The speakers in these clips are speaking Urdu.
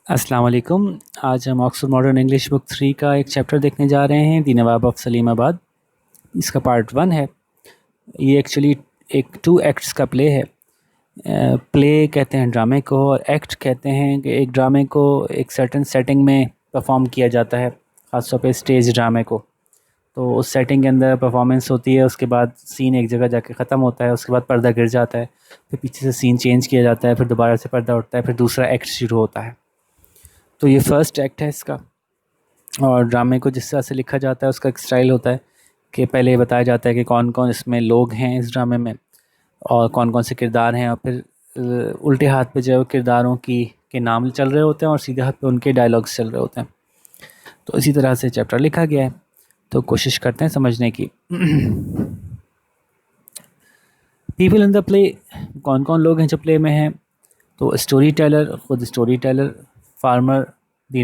السلام علیکم۔ آج ہم آکسفورڈ ماڈرن انگلش بک 3 کا ایک چیپٹر دیکھنے جا رہے ہیں، دی نواب آف سلیم آباد۔ اس کا پارٹ 1 ہے۔ یہ ایکچولی ایک 2 ایکٹس کا پلے ہے۔ پلے کہتے ہیں ڈرامے کو، اور ایکٹ کہتے ہیں کہ ایک ڈرامے کو ایک سرٹن سیٹنگ میں پرفارم کیا جاتا ہے، خاص طور پہ اسٹیج ڈرامے کو۔ تو اس سیٹنگ کے اندر پرفارمنس ہوتی ہے، اس کے بعد سین ایک جگہ جا کے ختم ہوتا ہے، اس کے بعد پردہ گر جاتا ہے، پھر پیچھے سے سین چینج کیا جاتا ہے، پھر دوبارہ سے پردہ اٹھتا ہے، پھر دوسرا ایکٹ شروع ہوتا ہے۔ تو یہ فرسٹ ایکٹ ہے اس کا۔ اور ڈرامے کو جس طرح سے لکھا جاتا ہے اس کا ایک اسٹائل ہوتا ہے کہ پہلے یہ بتایا جاتا ہے کہ کون کون اس میں لوگ ہیں اس ڈرامے میں، اور کون کون سے کردار ہیں، اور پھر الٹے ہاتھ پہ جو ہے کرداروں کے نام چل رہے ہوتے ہیں، اور سیدھے ہاتھ پہ ان کے ڈائلاگس چل رہے ہوتے ہیں۔ تو اسی طرح سے چیپٹر لکھا گیا ہے، تو کوشش کرتے ہیں سمجھنے کی۔ پیپل ان دا پلے، کون کون لوگ ہیں جو پلے میں ہیں؟ تو اسٹوری ٹیلر، خود story teller, farmer the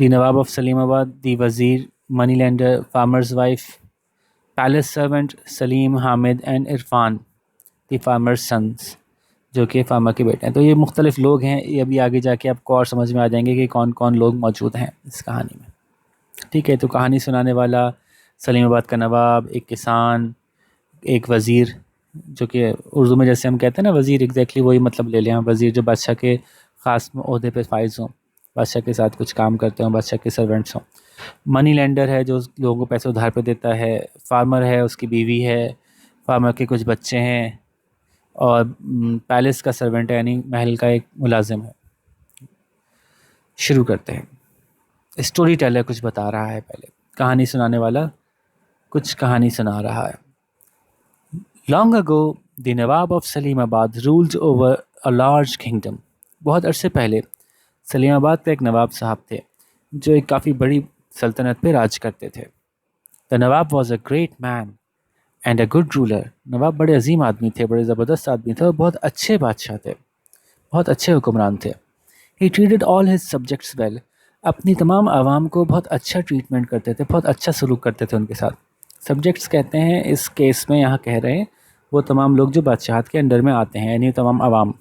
Nawab of Salimabad, the وزیر، money lender, farmer's wife, palace servant Salim, Hamid and Irfan, the farmer sons, جو کہ فارمر کے بیٹے ہیں۔ تو یہ مختلف لوگ ہیں، یہ ابھی آگے جا کے آپ کو اور سمجھ میں آ جائیں گے کہ کون کون لوگ موجود ہیں اس کہانی میں۔ ٹھیک ہے، تو کہانی سنانے والا سلیم آباد کا نواب، ایک کسان، ایک وزیر، جو کہ اردو میں جیسے ہم کہتے ہیں نا وزیر، ایگزیکٹلی وہی مطلب لے لیں، وزیر جو بادشاہ کے خاص عہدے پہ فائز ہوں، بادشاہ کے ساتھ کچھ کام کرتے ہوں، بادشاہ کے سرونٹس ہوں۔ منی لینڈر ہے جو لوگوں کو پیسے ادھار پہ دیتا ہے۔ فارمر ہے، اس کی بیوی ہے، فارمر کے کچھ بچے ہیں، اور پیلس کا سرونٹ ہے، یعنی محل کا ایک ملازم ہے۔ شروع کرتے ہیں۔ اسٹوری ٹیلر کچھ بتا رہا ہے، پہلے کہانی سنانے والا کچھ کہانی سنا رہا ہے۔ Long ago, the Nawab of Salim Abad ruled over a large kingdom. بہت عرصے پہلے سلیم آباد کا ایک نواب صاحب تھے جو ایک کافی بڑی سلطنت پہ راج کرتے تھے۔ The Nawab was a great man and a good ruler. نواب بڑے عظیم آدمی تھے، بڑے زبردست آدمی تھے، اور بہت اچھے بادشاہ تھے، بہت اچھے حکمران تھے۔ He treated all his subjects well. اپنی تمام عوام کو بہت اچھا ٹریٹمنٹ کرتے تھے، بہت اچھا سلوک کرتے تھے ان کے ساتھ۔ سبجیکٹس کہتے ہیں اس کیس میں، یہاں کہہ رہے ہیں وہ تمام لوگ جو بادشاہت کے انڈر میں آتے ہیں، یعنی تمام عوام۔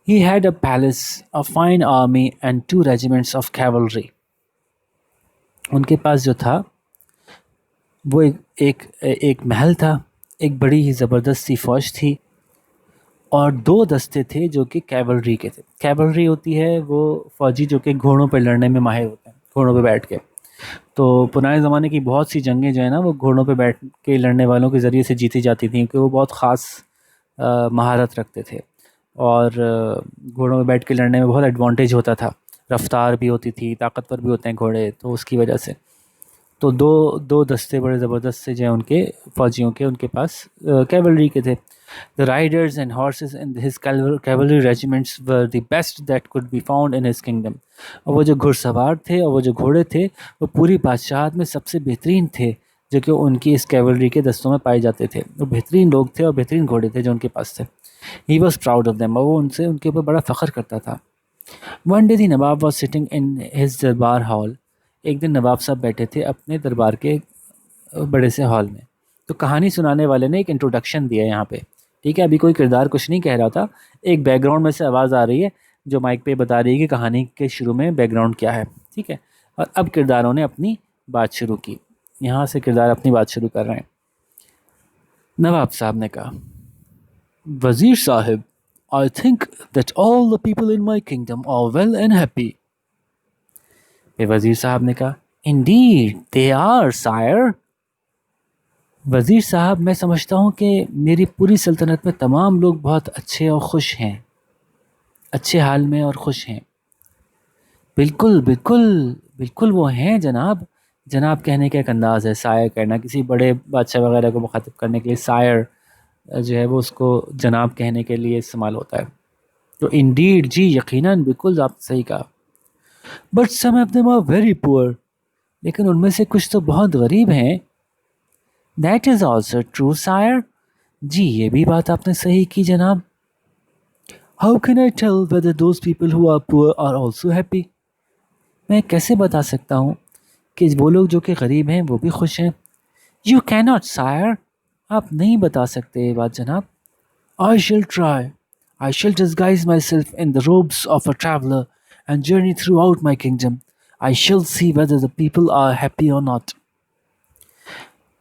He had a palace, a fine army and 2 regiments of cavalry. ان کے پاس جو تھا وہ ایک محل تھا، ایک بڑی ہی زبردست سی فوج تھی، اور 2 دستے تھے جو کہ کیولری کے تھے۔ کیولری ہوتی ہے وہ فوجی جو کہ گھوڑوں پہ لڑنے میں ماہر ہوتے ہیں، گھوڑوں پہ بیٹھ کے۔ تو پرانے زمانے کی بہت سی جنگیں جو ہیں نا وہ گھوڑوں پہ بیٹھ کے لڑنے والوں کے ذریعے سے جیتی جاتی تھیں، کیونکہ وہ بہت خاص مہارت رکھتے تھے، اور گھوڑوں پہ بیٹھ کے لڑنے میں بہت ایڈوانٹیج ہوتا تھا، رفتار بھی ہوتی تھی، طاقتور بھی ہوتے ہیں گھوڑے، تو اس کی وجہ سے تو دو دستے بڑے زبردست سے جو ہیں ان کے فوجیوں کے، ان کے پاس کیولری کے تھے۔ The riders and horses in his cavalry regiments were the best that could be found in his kingdom. اور وہ جو گھڑ سوار تھے اور وہ جو گھوڑے تھے وہ پوری بادشاہت میں سب سے بہترین تھے جو کہ ان کی اس کیولری کے دستوں میں پائے جاتے تھے۔ وہ بہترین لوگ تھے اور بہترین گھوڑے تھے جو ان کے پاس تھے۔ He was proud of them. اور وہ ان کے اوپر بڑا فخر کرتا تھا۔ One day the Nawab was sitting in his دربار hall. ایک دن نواب صاحب بیٹھے تھے اپنے دربار کے بڑے سے ہال میں۔ تو کہانی سنانے والے نے ایک انٹروڈکشن دیا یہاں پہ، ٹھیک ہے، ابھی کوئی کردار کچھ نہیں کہہ رہا تھا، ایک بیک گراؤنڈ میں سے آواز آ رہی ہے جو مائک پہ بتا رہی ہے کہ کہانی کے شروع میں بیک گراؤنڈ کیا ہے، ٹھیک ہے، اور اب کرداروں نے اپنی بات شروع کی، یہاں سے کردار اپنی بات شروع کر رہے ہیں۔ نواب صاحب نے کہا، وزیر صاحب، I think that all the people in my kingdom are well and happy. پھر وزیر صاحب نے کہا، Indeed, they are, sire. وزیر صاحب، میں سمجھتا ہوں کہ میری پوری سلطنت میں تمام لوگ بہت اچھے اور خوش ہیں، اچھے حال میں اور خوش ہیں۔ بالکل بالکل بالکل وہ ہیں جناب۔ جناب کہنے کا ایک انداز ہے، سائر کہنا، کسی بڑے بادشاہ وغیرہ کو مخاطب کرنے کے لیے سائر جو ہے وہ اس کو جناب کہنے کے لیے استعمال ہوتا ہے۔ تو انڈیڈ، جی یقیناً، بالکل آپ صحیح کہا۔ But some of them are very poor, لیکن ان میں سے کچھ تو بہت غریب ہیں۔ دیٹ از آلسو ٹرو سائر، جی یہ بھی بات آپ نے صحیح کی جناب۔ How can I tell whether those people who are poor are also happy, میں کیسے بتا سکتا ہوں کہ وہ لوگ جو کہ غریب ہیں وہ بھی خوش ہیں؟ یو کی ناٹ سائر، آپ نہیں بتا سکتے یہ بات جناب۔ آئی شل try, I shall disguise myself in the robes of a traveler and journey throughout my kingdom. I shall see whether the people are happy or not.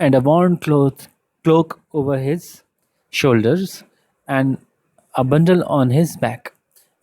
and a worn cloak over his shoulders and a bundle on his back.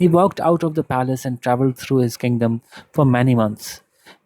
He walked out of the palace and traveled through his kingdom for many months.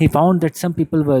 He found that some people were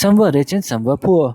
Some were rich and some were poor.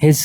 His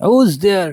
Who's there?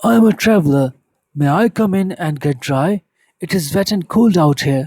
I am a traveler. May I come in and get dry? It is wet and cold out here.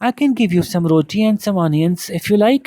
I can give you some roti and some onions if you like.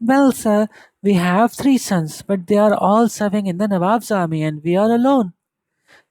well sir, we have 3 sons but they are all serving in the Nawab's army and we are alone.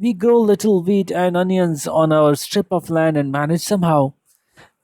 we grow little wheat and onions on our strip of land and manage somehow.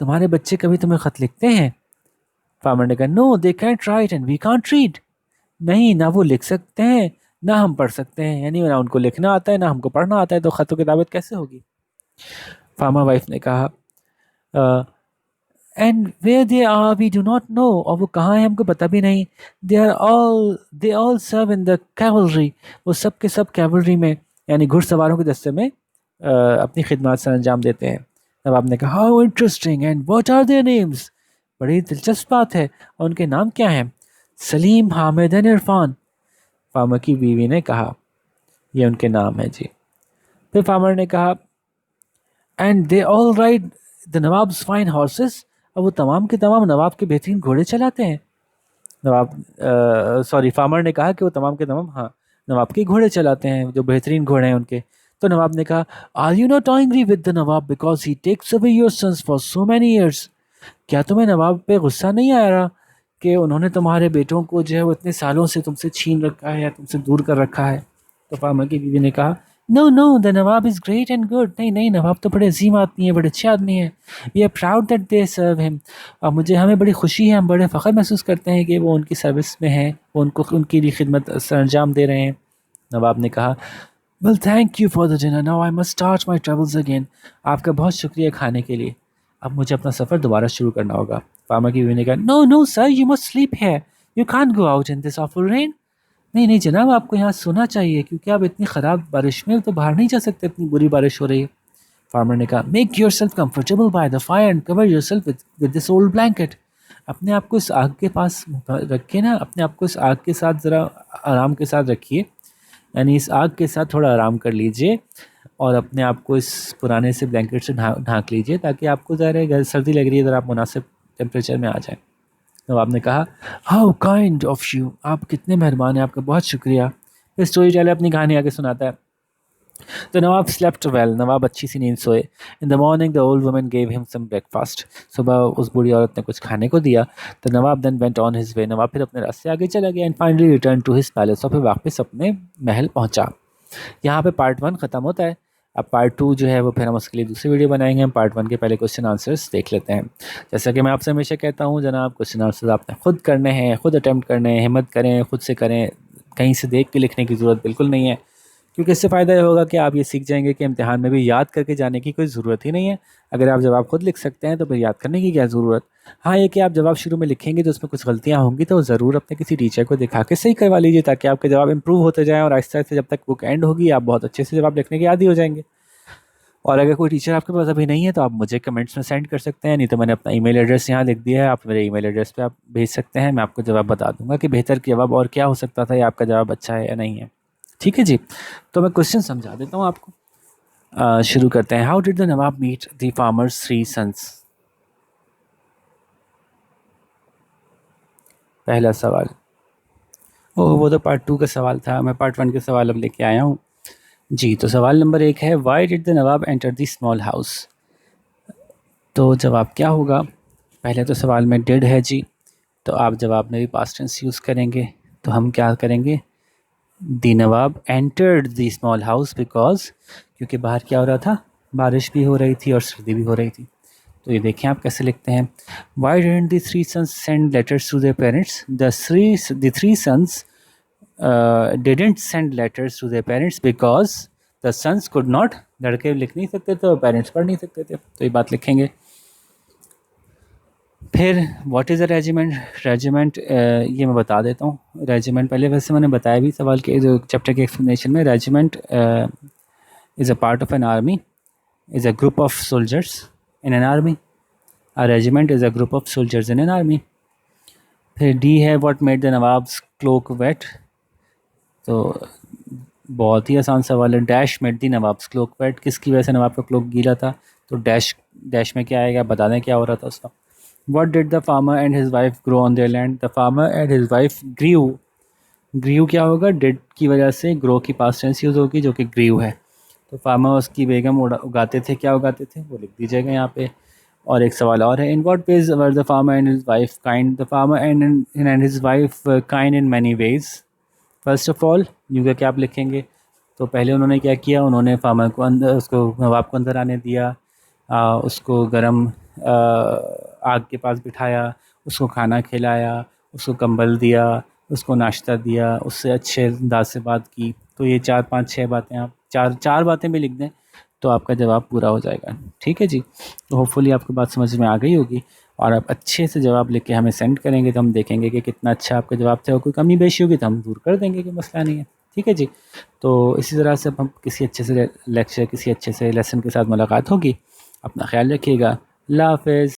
تمہارے بچے کبھی تمہیں خط لکھتے ہیں؟ فارمر نے کہا no they can't write and we can't read. نہیں، نہ وہ لکھ سکتے ہیں نہ ہم پڑھ سکتے ہیں، یعنی نہ ان کو لکھنا آتا ہے نہ ہم کو پڑھنا آتا ہے، تو خط و کتابت کیسے ہوگی؟ فارمر وائف نے کہا and where they are we do not know, اور وہ کہاں ہیں ہم کو پتہ بھی نہیں. دے آل سرو ان دا کیولری، وہ سب کے سب کیولری میں یعنی گھڑ سواروں کے دستے میں اپنی خدمات سر انجام دیتے ہیں. نواب نے کہا how interesting and what are their names, بڑی دلچسپ بات ہے، اور ان کے نام کیا ہیں؟ سلیم، حامد اینڈ عرفان. فارمر کی بیوی نے کہا یہ ان کے نام ہیں جی. پھر فارمر نے کہا and they all ride the Nawab's fine horses, اور وہ تمام کے تمام نواب کے بہترین گھوڑے چلاتے ہیں. فارمر نے کہا کہ وہ تمام کے تمام نواب کے گھوڑے چلاتے ہیں جو بہترین گھوڑے ہیں ان کے. تو نواب نے کہا are you not angry with the nawab because he takes away your sons for so many years, کیا تمہیں نواب پہ غصہ نہیں آ رہا کہ انہوں نے تمہارے بیٹوں کو جو ہے وہ اتنے سالوں سے تم سے چھین رکھا ہے یا تم سے دور کر رکھا ہے؟ تو فارمر کی بیوی نے کہا no know the Nawab is great and good, نہیں نہیں، نواب تو بڑے عظیم آدمی ہیں، بڑے اچھے آدمی ہیں. We are proud that they serve him, اور ہمیں بڑی خوشی ہے، ہم بڑے فخر محسوس کرتے ہیں کہ وہ ان کی سروس میں ہیں، وہ ان کی لیے خدمت سر انجام دے رہے ہیں. نواب نے کہا well thank you for the dinner, now I must start my travels again, آپ کا بہت شکریہ کھانے کے لیے، اب مجھے اپنا سفر دوبارہ شروع کرنا ہوگا. فارمر کی بیوی نے کہا no no sir you must sleep here, you can't go out in this awful rain. نہیں نہیں جناب، آپ کو یہاں سونا چاہیے کیونکہ آپ اتنی خراب بارش میں تو باہر نہیں جا سکتے، اتنی بری بارش ہو رہی ہے. فارمر نے کہا make yourself comfortable by the fire and cover yourself with this old blanket, اپنے آپ کو اس آگ کے پاس رکھے نا، اپنے آپ کو اس آگ کے ساتھ ذرا آرام کے ساتھ رکھیے، یعنی اس آگ کے ساتھ تھوڑا آرام کر لیجئے اور اپنے آپ کو اس پرانے سے بلینکٹ سے ڈھانک لیجئے تاکہ آپ کو ظاہر ہے سردی لگ رہی ہے ذرا آپ مناسب ٹیمپریچر میں آ جائیں. نواب نے کہا ہاؤ کائنڈ آف یو، آپ کتنے مہربان ہیں، آپ کا بہت شکریہ. پھر اسٹوری ٹیلر اپنی کہانی آگے سناتا ہے. تو نواب سلیپٹ ویل، نواب اچھی سی نیند سوئے. In the morning the old woman gave him some break fast, صبح اس بوڑھی عورت نے کچھ کھانے کو دیا. تو نواب then went on his way, نواب پھر اپنے راستے آگے چلا گیا. And finally return to his palace, اور پھر واپس اپنے محل پہنچا. یہاں پہ پارٹ 1 ختم ہوتا ہے. اب پارٹ 2 جو ہے وہ پھر ہم اس کے لیے دوسری ویڈیو بنائیں گے. ہم پارٹ 1 کے پہلے کوشچن آنسرس دیکھ لیتے ہیں. جیسا کہ میں آپ سے ہمیشہ کہتا ہوں جناب، کوشچن آنسرس آپ نے خود کرنے ہیں، خود اٹیمپٹ کرنے ہیں، ہمت کریں، خود سے کریں، کہیں سے دیکھ کے لکھنے کی ضرورت بالکل نہیں ہے، کیونکہ اس سے فائدہ یہ ہوگا کہ آپ یہ سیکھ جائیں گے کہ امتحان میں بھی یاد کر کے جانے کی کوئی ضرورت ہی نہیں ہے. اگر آپ جواب خود لکھ سکتے ہیں تو پھر یاد کرنے کی کیا ضرورت. ہاں یہ کہ آپ جواب شروع میں لکھیں گے تو اس میں کچھ غلطیاں ہوں گی تو ضرور اپنے کسی ٹیچر کو دکھا کے صحیح کروا لیجیے تاکہ آپ کے جواب امپروو ہوتے جائیں، اور آہستہ آہستہ جب تک بک اینڈ ہوگی آپ بہت اچھے سے جواب لکھنے کے عادی ہو جائیں گے. اور اگر کوئی ٹیچر آپ کے پاس ابھی نہیں ہے تو آپ مجھے کمنٹس میں سینڈ کر سکتے ہیں، نہیں تو میں نے اپنا ای میل ایڈریس یہاں لکھ دیا ہے، آپ میرے ای میل ایڈریس پہ آپ بھیج سکتے ہیں. میں آپ کو جواب بتا دوں گا کہ بہتر جواب اور کیا ہو سکتا تھا یا آپ کا جواب اچھا ہے یا نہیں ہے. ٹھیک ہے جی، تو میں کوشچن سمجھا دیتا ہوں آپ کو. شروع کرتے ہیں. How did the nawab meet the farmer's 3 sons? پہلا سوال، وہ تو پارٹ 2 کا سوال تھا، میں پارٹ 1 کے سوال اب لے کے آیا ہوں جی. تو سوال نمبر 1 ہے why did the nawab enter the small house? تو جواب کیا ہوگا؟ پہلے تو سوال میں ڈڈ ہے جی، تو آپ جواب میں بھی پاسٹ ٹینس یوز کریں گے. تو ہم کیا کریں گے؟ The Nawab entered the small house because, کیونکہ باہر کیا ہو رہا تھا؟ بارش بھی ہو رہی تھی اور سردی بھی ہو رہی تھی. تو یہ دیکھیں آپ کیسے لکھتے ہیں. Why didn't the 3 sons send letters to their parents؟ the three sons didn't send letters to their parents because the sons could not، لڑکے لکھ نہیں سکتے تھے اور پیرنٹس پڑھ نہیں سکتے تھے، تو یہ بات لکھیں گے. پھر what is a regiment? Regiment یہ میں بتا دیتا ہوں. ریجیمنٹ پہلے ویسے میں نے بتایا بھی سوال کے جو چیپٹر کے ایکسپلینیشن میں. Regiment is a part of N army, is a group of soldiers in an army. A regiment is a group of soldiers in an army. پھر ڈی ہے what made the نواب's cloak wet؟ تو بہت ہی آسان سوال ہے. Dash made the نواب's cloak wet، کس کی وجہ سے نواب کا کلوک گیلا تھا؟ تو ڈیش میں کیا آئے گا؟ بتا دیں کیا ہو رہا تھا اس کا. what did the farmer and his wife grow on their land؟ the farmer and his wife grew کیا ہوگا؟ did کی وجہ سے grow کی past tense یوز ہوگی جو کہ grew ہے. تو فارمر اس کی بیگم اگاتے تھے، کیا اگاتے تھے وہ لکھ دیجیے گا یہاں پہ. اور ایک سوال اور ہے. in what ways were the farmer and his wife kind؟ the farmer and his wife were kind in many ways. first of all یوں کہ کیا آپ لکھیں گے؟ تو پہلے انہوں نے کیا کیا؟ انہوں نے فارمر کو اندر، اس کو نواب کو اندر آنے دیا، اس کو گرم آگ کے پاس بٹھایا، اس کو کھانا کھلایا، اس کو کمبل دیا، اس کو ناشتہ دیا، اس سے اچھے انداز سے بات کی. تو یہ 4 5 6 باتیں آپ چار باتیں بھی لکھ دیں تو آپ کا جواب پورا ہو جائے گا. ٹھیک ہے جی. تو ہوپ فلی آپ کو بات سمجھ میں آ گئی ہوگی، اور آپ اچھے سے جواب لکھ کے ہمیں سینڈ کریں گے تو ہم دیکھیں گے کہ کتنا اچھا آپ کا جواب تھا، اور کوئی کمی بیشی ہوگی تو ہم دور کر دیں گے کہ مسئلہ نہیں ہے. ٹھیک ہے جی. تو اسی طرح سے اب ہم کسی اچھے سے لیکچر، کسی اچھے سے لیسن کے ساتھ ملاقات ہوگی. اپنا خیال رکھیے گا. اللہ حافظ.